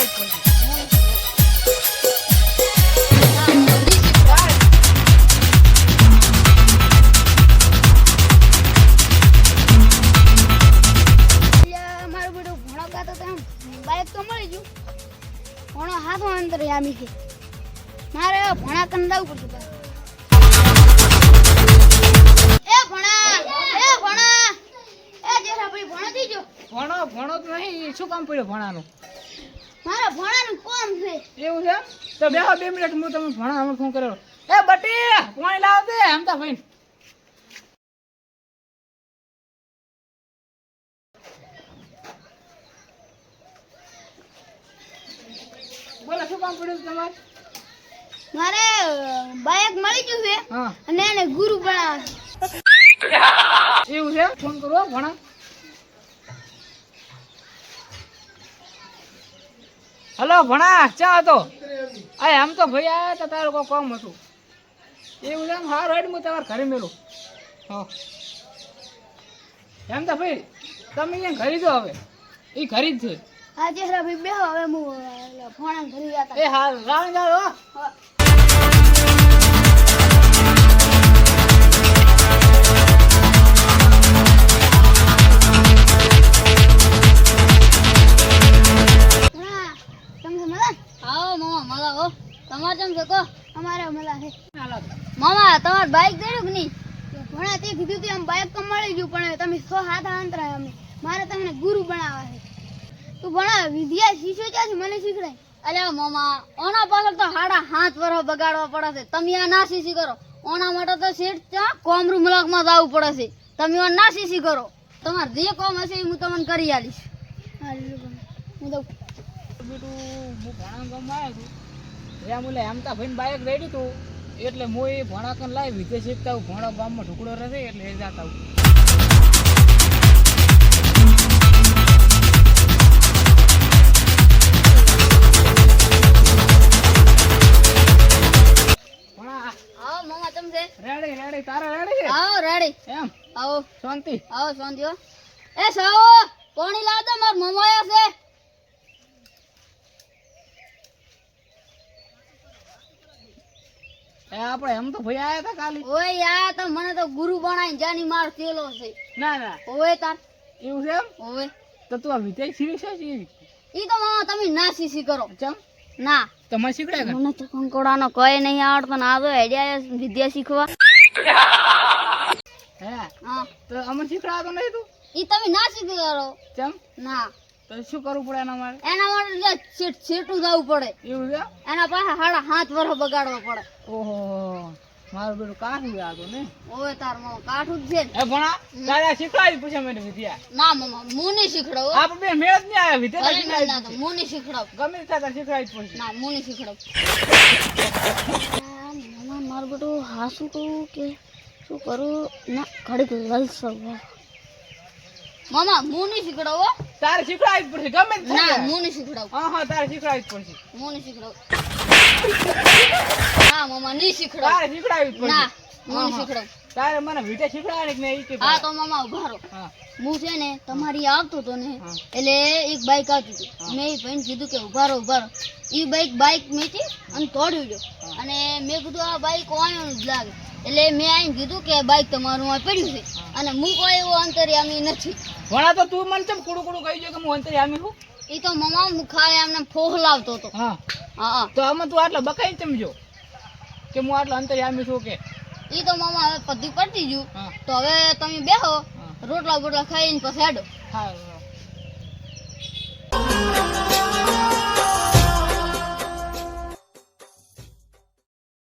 શીખવાય જ પડશે. મારું બેટું ભણો ગાતો તો બાઈક તો મળી ગયું ભણો હાથો અંતર આમી છે મારે ભણા કંદાવું પડશે એ ભણા એ જેઠા ભાઈ ભણો થઈ ગયો ભણો જ નહીં, શું કામ પડ્યું ભણાનું? મારે ભણાનું કોમ છે એવું છે? તો બેહો 2 મિનિટ, હું તમને ભણાવવાનો ફોન કર્યો. એ બટી પાણી લાવ દે હમતા ભાઈ. બોલો શું કામ પડ્યું તમારે? મારે બાઈક મળી ગયું છે હા અને એને ગુરુ બનાવે એવું છે? ફોન કરો ભણા. હલો ભણા, ચા હતો? આ આમ તો ભાઈ આયા હતા, તારું કોઈ કામ હતું. એવું છે? સારું હેડ, હું તમારે ઘરે મેલું. હા એમ તો ભાઈ તમે અહીંયા ઘરે જો, હવે એ ઘરે જ છે. હા જેઠા ભાઈ બેહો હવે હું ભણા ઘરે જતા એ હા રાણ જાઓ. હા. તમારે કેમ છે કહો? અમારે મળા છે મામા. તમારે બાઈક દઈ કે નહીં? ભણા તે કીધું હતું આમ બાઈક તો મળી ગયું પણ તમે 6-7 અંતરાય અમે મારે તમને ગુરુ બનાવવા છે. તું ભણા વિદ્યા શીખ્યો ક્યાંથી મને શીખડાય? અલ્યા મામા ઓના પાછળ તો 7.5 વર્ષ બગાડવા પડે છે. તમે આ ના શીશી કરો ઓના માટે તો શેઠ ત્યાં કોમરૂ મુલાકમાં જવું પડે છે. તમે આ ના શીશી કરો. તમારે જે કોમ હશે એ હું તમને કરી આલીશ. હું તો બેટું હું ભણા ગામમાં આવ્યો છું, એમ ઓલે એમતા ભાઈને બાઈક રેડી હતું એટલે હું એ ભણા કન લાવી વિદેશ શીખતા હું. ભણા ગામમાં ઢુકડો રહે એટલે એ જતા હું. આવો મામા તમ છે રેડી રેડી તારે રેડી છે? આવો રેડી એમ આવો શાંતિ? આવો શાંતિ હો. એ સાવો પાણી લાવ દો માર મામા આયા છે. એ આપણે એમ તો ભાઈ આયા હતા કાલે. ઓય યા તો મને તો ગુરુ બનાવીને જાની માર તેલો છે. ના ના ઓય તાર એવું છે એમ? ઓય તો તું આ વિદેશ શીખી છે? ઈ તો મામા તમે ના શીશી કરો. ચમ ના તમારે શીખડાય કે? મને તો કંકોડાનો કઈ નહીં આવડતો ને આ તો હેડ્યા વિદ્યા શીખવા. હે હા તો અમને શીખડાતો નહીં તું? ઈ તમે ના શીખી કરો. ચમ ના તો શું કરવું પડે એના માટે? એના માટે છેટું જવું પડે. એવું છે? એના પાસે 7.5 વર્ષ બગાડવા પડે. ઓહો મારું બેટું કાઠું આવતું ને. ઓય તાર મામા કાઠું જ છે ને. એ ભણા તારે શીખવાડી પૂછે મને વિદ્યા? ના મામા હું નહીં શીખડાવ. આપણે બે મેળ જ નહીં આવ્યા વિદ્યા અરે ના ના શીખવાડી. હું નહીં શીખડાવ. ગમે તે તારે શીખવાડી જ પડશે. ના હું નહીં શીખડાવ. મામા મારું બેટું હાસું તો કે શું કરું ના ઘડીક લલસો. મામા હું નહીં શીખડાવ હો. તારે શીખવાડી જ પડશે ગમે તે ના થાય. હું નહીં શીખડાવ. હા હા તારે શીખવાડી જ પડશે. હું નહીં શીખડાવ. ના મામા નહીં શીખડાવ. તારે શીખવાડી જ પડશે. ના હું નહીં શીખડાવ. તારે મને વિદ્યા શીખવાડી કે નહીં? હા તો મામા ઉભા રહો. હા હું છે ને તમારી આવતો હતો ને હા. એટલે એક બાઈક આવતી હતી. મેં એ ભાઈને કીધું કે ઉભા રહો ઉભા રહો. એ બાઈક મેચી અને તોડી ગયો અને મેં કીધું આ બાઈક ઓયાનું જ લાગે એટલે મેં આઈને કીધું કે બાઈક તમારું આ પડ્યું છે અને હું કોઈ એવો અંતર્યામી નથી. ભણા તો તું મને ચમ કુડું કુડું કહી દે કે હું અંતર્યામી છું? એ તો મમા હું ખાલી આમને ફોહલાવતો હતો. હા હા તો આમાં તું આટલા બકાઈ ચમજો કે હું આટલા અંતર્યામી છું કે? એ તો મમા હવે પતી પડતી ગયું હા તો હવે તમે બેહો હા રોટલા બોટલા ખાઈને પછી હેડો. હા